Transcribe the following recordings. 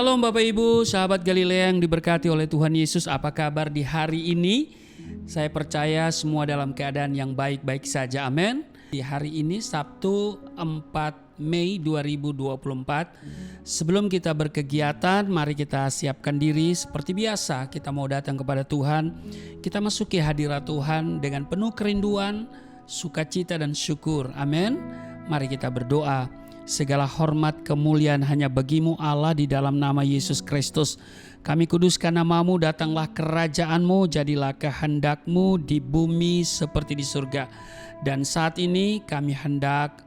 Shalom Bapak Ibu, sahabat Galilea yang diberkati oleh Tuhan Yesus. Apa kabar di hari ini? Saya percaya semua dalam keadaan yang baik-baik saja, amin. Di hari ini Sabtu 4 Mei 2024, sebelum kita berkegiatan, mari kita siapkan diri seperti biasa. Kita mau datang kepada Tuhan, kita masuki hadirat Tuhan dengan penuh kerinduan, sukacita dan syukur, amin. Mari kita berdoa. Segala hormat kemuliaan hanya bagimu Allah, di dalam nama Yesus Kristus. Kami kuduskan namamu, datanglah kerajaanmu, jadilah kehendakmu di bumi seperti di surga. Dan saat ini kami hendak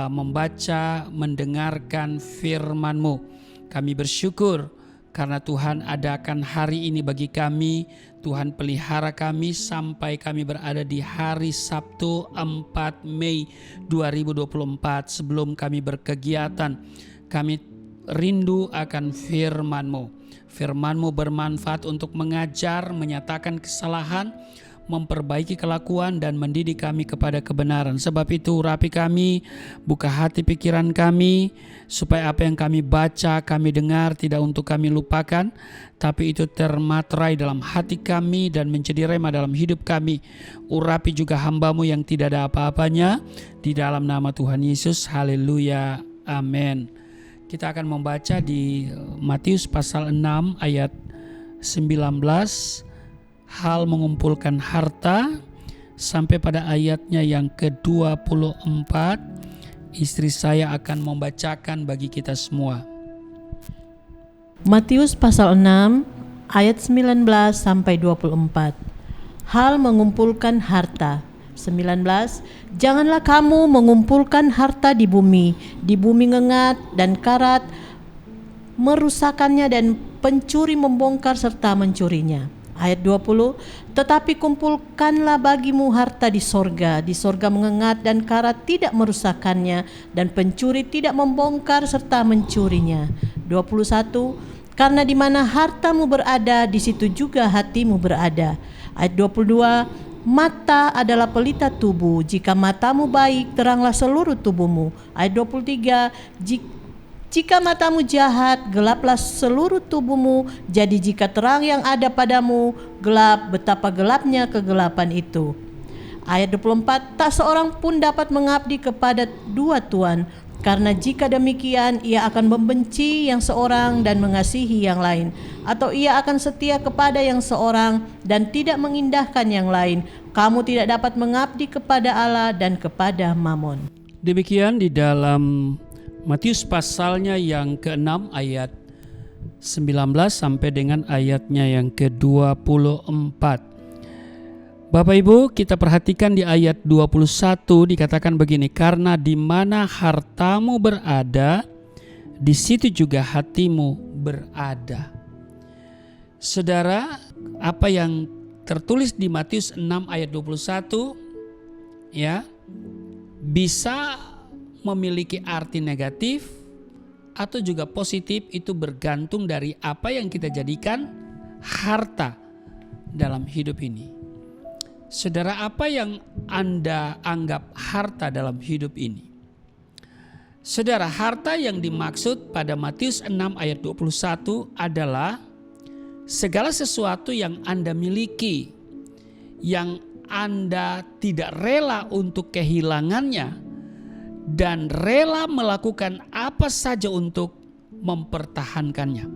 membaca, mendengarkan firman-Mu. Kami bersyukur karena Tuhan adakan hari ini bagi kami. Tuhan pelihara kami sampai kami berada di hari Sabtu 4 Mei 2024. Sebelum kami berkegiatan, kami rindu akan firman-Mu. Firman-Mu bermanfaat untuk mengajar, menyatakan kesalahan, memperbaiki kelakuan dan mendidik kami kepada kebenaran. Sebab itu urapi kami, buka hati pikiran kami, supaya apa yang kami baca, kami dengar tidak untuk kami lupakan, tapi itu termaterai dalam hati kami dan menjadi rema dalam hidup kami. Urapi juga hamba-Mu yang tidak ada apa-apanya, di dalam nama Tuhan Yesus. Haleluya, amin. Kita akan membaca di Matius pasal 6 ayat 19, hal mengumpulkan harta, sampai pada ayatnya yang ke-24. Istri saya akan membacakan bagi kita semua. Matius pasal 6 ayat 19 sampai 24. Hal mengumpulkan harta. 19. Janganlah kamu mengumpulkan harta di bumi ngengat dan karat merusakannya dan pencuri membongkar serta mencurinya. Ayat 20, tetapi kumpulkanlah bagimu harta di sorga mengengat dan karat tidak merusakannya, dan pencuri tidak membongkar serta mencurinya. 21, karena di mana hartamu berada, di situ juga hatimu berada. Ayat 22, mata adalah pelita tubuh, jika matamu baik, teranglah seluruh tubuhmu. Ayat 23, jika matamu jahat, gelaplah seluruh tubuhmu. Jadi jika terang yang ada padamu gelap, betapa gelapnya kegelapan itu. Ayat 24, tak seorang pun dapat mengabdi kepada dua tuan, karena jika demikian ia akan membenci yang seorang dan mengasihi yang lain, atau ia akan setia kepada yang seorang dan tidak mengindahkan yang lain. Kamu tidak dapat mengabdi kepada Allah dan kepada Mamon. Demikian di dalam Matius pasalnya yang ke-6 ayat 19 sampai dengan ayatnya yang ke-24. Bapak Ibu, kita perhatikan di ayat 21 dikatakan begini, karena di mana hartamu berada, di situ juga hatimu berada. Saudara, apa yang tertulis di Matius 6 ayat 21 ya, bisa memiliki arti negatif atau juga positif, itu bergantung dari apa yang kita jadikan harta dalam hidup ini. Saudara, apa yang Anda anggap harta dalam hidup ini? Saudara, harta yang dimaksud pada Matius 6 ayat 21 adalah segala sesuatu yang Anda miliki, yang Anda tidak rela untuk kehilangannya, dan rela melakukan apa saja untuk mempertahankannya.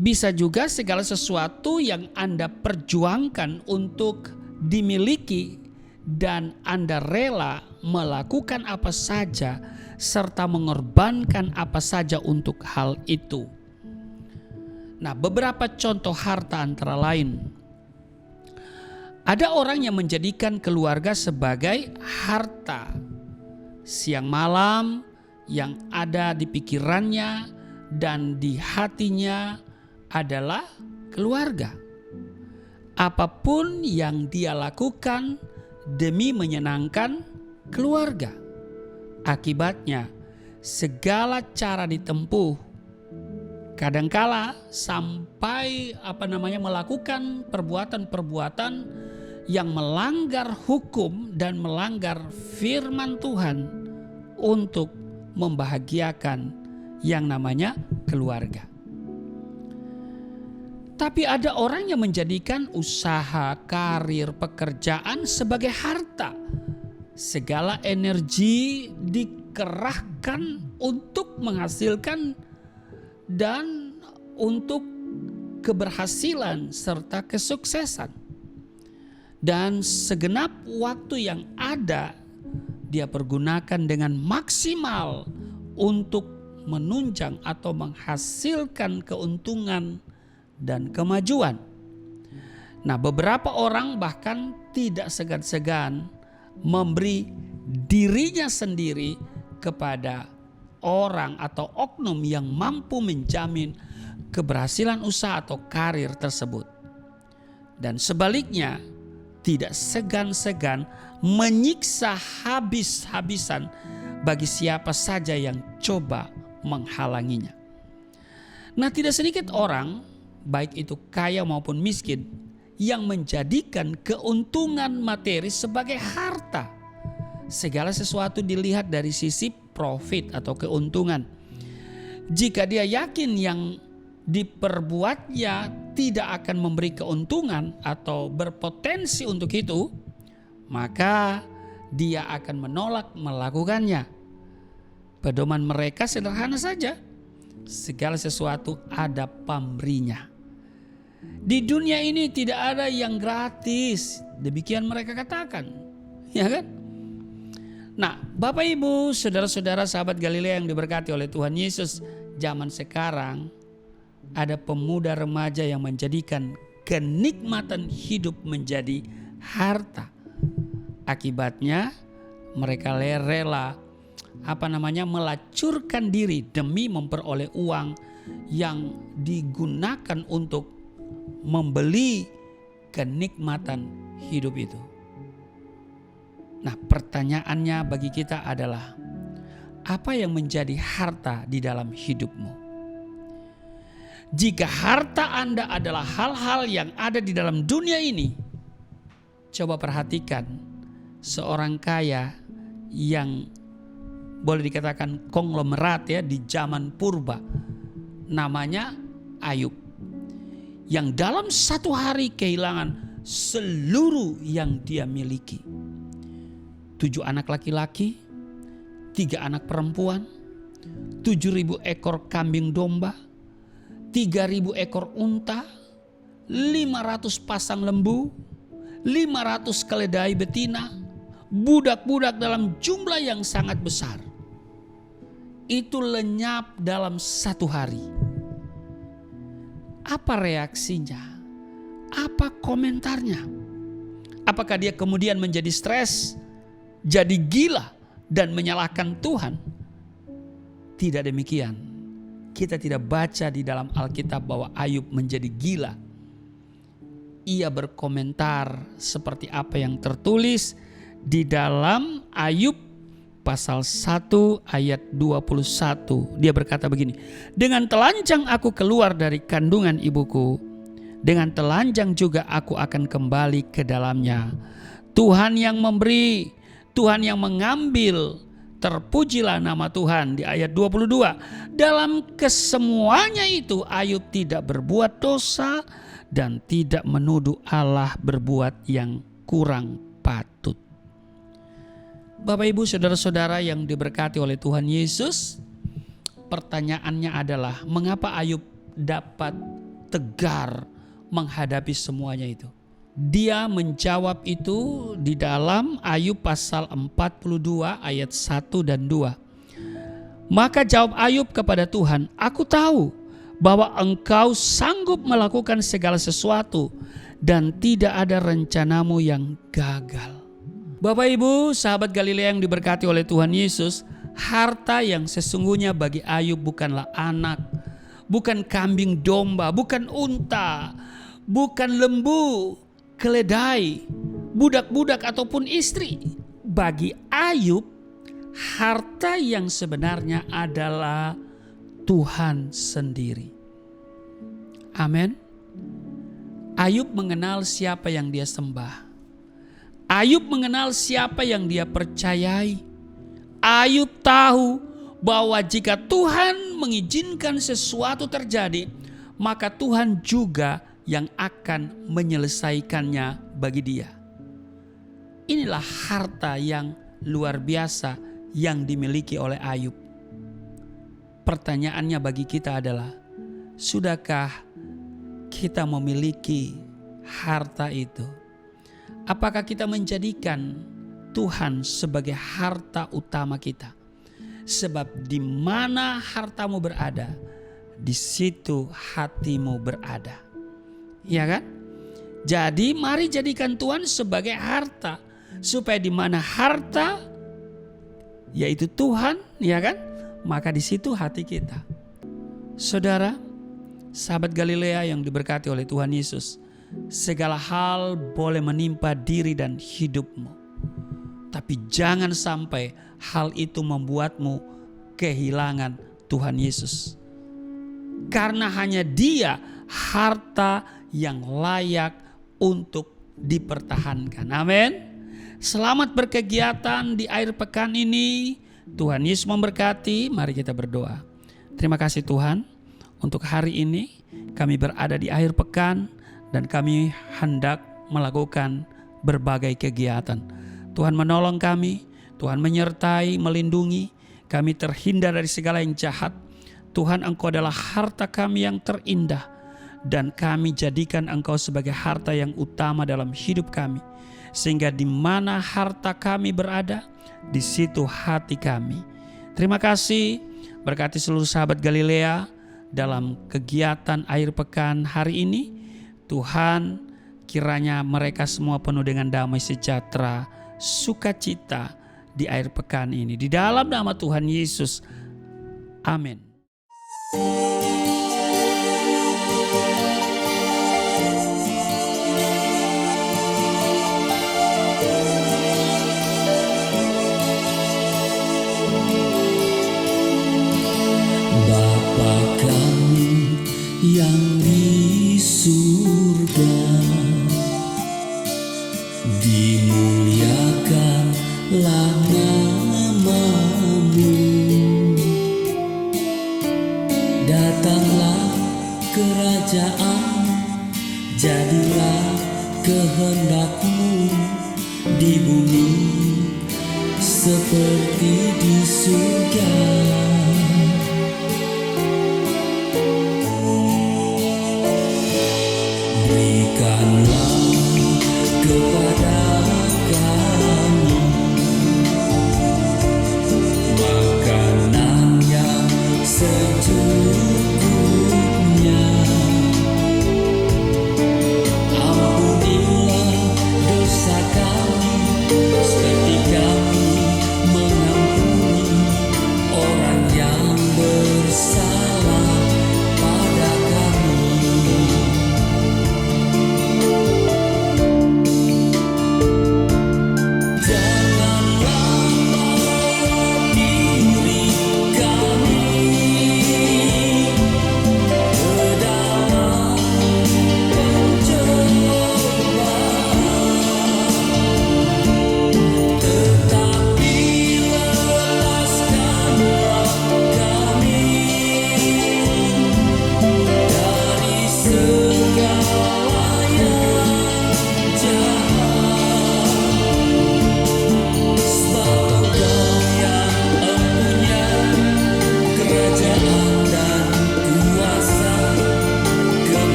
Bisa juga segala sesuatu yang Anda perjuangkan untuk dimiliki dan Anda rela melakukan apa saja serta mengorbankan apa saja untuk hal itu. Nah, beberapa contoh harta antara lain. Ada orang yang menjadikan keluarga sebagai harta. Siang malam yang ada di pikirannya dan di hatinya adalah keluarga. Apapun yang dia lakukan demi menyenangkan keluarga. Akibatnya segala cara ditempuh, kadangkala sampai melakukan perbuatan-perbuatan yang melanggar hukum dan melanggar firman Tuhan untuk membahagiakan yang namanya keluarga. Tapi ada orang yang menjadikan usaha, karir, pekerjaan sebagai harta. Segala energi dikerahkan untuk menghasilkan dan untuk keberhasilan serta kesuksesan. Dan segenap waktu yang ada dia pergunakan dengan maksimal untuk menunjang atau menghasilkan keuntungan dan kemajuan. Nah, beberapa orang bahkan tidak segan-segan memberi dirinya sendiri kepada orang atau oknum yang mampu menjamin keberhasilan usaha atau karir tersebut. Dan sebaliknya, tidak segan-segan menyiksa habis-habisan bagi siapa saja yang coba menghalanginya. Nah, tidak sedikit orang, baik itu kaya maupun miskin, yang menjadikan keuntungan materi sebagai harta. Segala sesuatu dilihat dari sisi profit atau keuntungan. Jika dia yakin yang diperbuatnya tidak akan memberi keuntungan atau berpotensi untuk itu, maka dia akan menolak melakukannya. Pedoman mereka sederhana saja. Segala sesuatu ada pamrihnya. Di dunia ini tidak ada yang gratis. Demikian mereka katakan. Ya kan? Nah, Bapak Ibu, saudara-saudara sahabat Galilea yang diberkati oleh Tuhan Yesus, zaman sekarang ada pemuda remaja yang menjadikan kenikmatan hidup menjadi harta. Akibatnya mereka rela melacurkan diri demi memperoleh uang yang digunakan untuk membeli kenikmatan hidup itu. Nah, pertanyaannya bagi kita adalah, apa yang menjadi harta di dalam hidupmu? Jika harta Anda adalah hal-hal yang ada di dalam dunia ini, coba perhatikan seorang kaya yang boleh dikatakan konglomerat ya di zaman purba, namanya Ayub, yang dalam satu hari kehilangan seluruh yang dia miliki. 7 anak laki-laki, 3 anak perempuan, 7.000 ekor kambing domba, 3.000 ekor unta, 500 pasang lembu, 500 keledai betina, budak-budak dalam jumlah yang sangat besar. Itu lenyap dalam satu hari. Apa reaksinya? Apa komentarnya? Apakah dia kemudian menjadi stres, jadi gila dan menyalahkan Tuhan? Tidak demikian. Kita tidak baca di dalam Alkitab bahwa Ayub menjadi gila. Ia berkomentar seperti apa yang tertulis di dalam Ayub pasal 1 ayat 21. Dia berkata begini, dengan telanjang aku keluar dari kandungan ibuku, dengan telanjang juga aku akan kembali ke dalamnya. Tuhan yang memberi, Tuhan yang mengambil, terpujilah nama Tuhan. Di ayat 22, dalam kesemuanya itu Ayub tidak berbuat dosa dan tidak menuduh Allah berbuat yang kurang patut. Bapak Ibu saudara-saudara yang diberkati oleh Tuhan Yesus, pertanyaannya adalah mengapa Ayub dapat tegar menghadapi semuanya itu? Dia menjawab itu di dalam Ayub pasal 42 ayat 1 dan 2. Maka jawab Ayub kepada Tuhan, aku tahu bahwa Engkau sanggup melakukan segala sesuatu dan tidak ada rencanamu yang gagal. Bapak Ibu sahabat Galilea yang diberkati oleh Tuhan Yesus, harta yang sesungguhnya bagi Ayub bukanlah anak, bukan kambing domba, bukan unta, bukan lembu, keledai, budak-budak ataupun istri. Bagi Ayub, harta yang sebenarnya adalah Tuhan sendiri. Amin. Ayub mengenal siapa yang dia sembah. Ayub mengenal siapa yang dia percayai. Ayub tahu bahwa jika Tuhan mengizinkan sesuatu terjadi, maka Tuhan juga yang akan menyelesaikannya bagi dia. Inilah harta yang luar biasa yang dimiliki oleh Ayub. Pertanyaannya bagi kita adalah, sudahkah kita memiliki harta itu? Apakah kita menjadikan Tuhan sebagai harta utama kita? Sebab di mana hartamu berada, di situ hatimu berada. Ya kan? Jadi mari jadikan Tuhan sebagai harta, supaya di mana harta, yaitu Tuhan, ya kan? Maka di situ hati kita. Saudara, sahabat Galilea yang diberkati oleh Tuhan Yesus, segala hal boleh menimpa diri dan hidupmu, tapi jangan sampai hal itu membuatmu kehilangan Tuhan Yesus. Karena hanya Dia harta yang layak untuk dipertahankan. Amin. Selamat berkegiatan di akhir pekan ini. Tuhan Yesus memberkati. Mari kita berdoa. Terima kasih Tuhan, untuk hari ini kami berada di akhir pekan dan kami hendak melakukan berbagai kegiatan. Tuhan menolong kami, Tuhan menyertai, melindungi kami terhindar dari segala yang jahat. Tuhan, Engkau adalah harta kami yang terindah, dan kami jadikan Engkau sebagai harta yang utama dalam hidup kami. Sehingga di mana harta kami berada, di situ hati kami. Terima kasih, berkati seluruh sahabat Galilea dalam kegiatan akhir pekan hari ini. Tuhan, kiranya mereka semua penuh dengan damai sejahtera, sukacita di akhir pekan ini. Di dalam nama Tuhan Yesus. Amin. Bapa kami yang di surga, dimuliakanlah nama-Mu. Datanglah kerajaan, jadilah kehendak-Mu di bumi seperti di surga. Berikanlah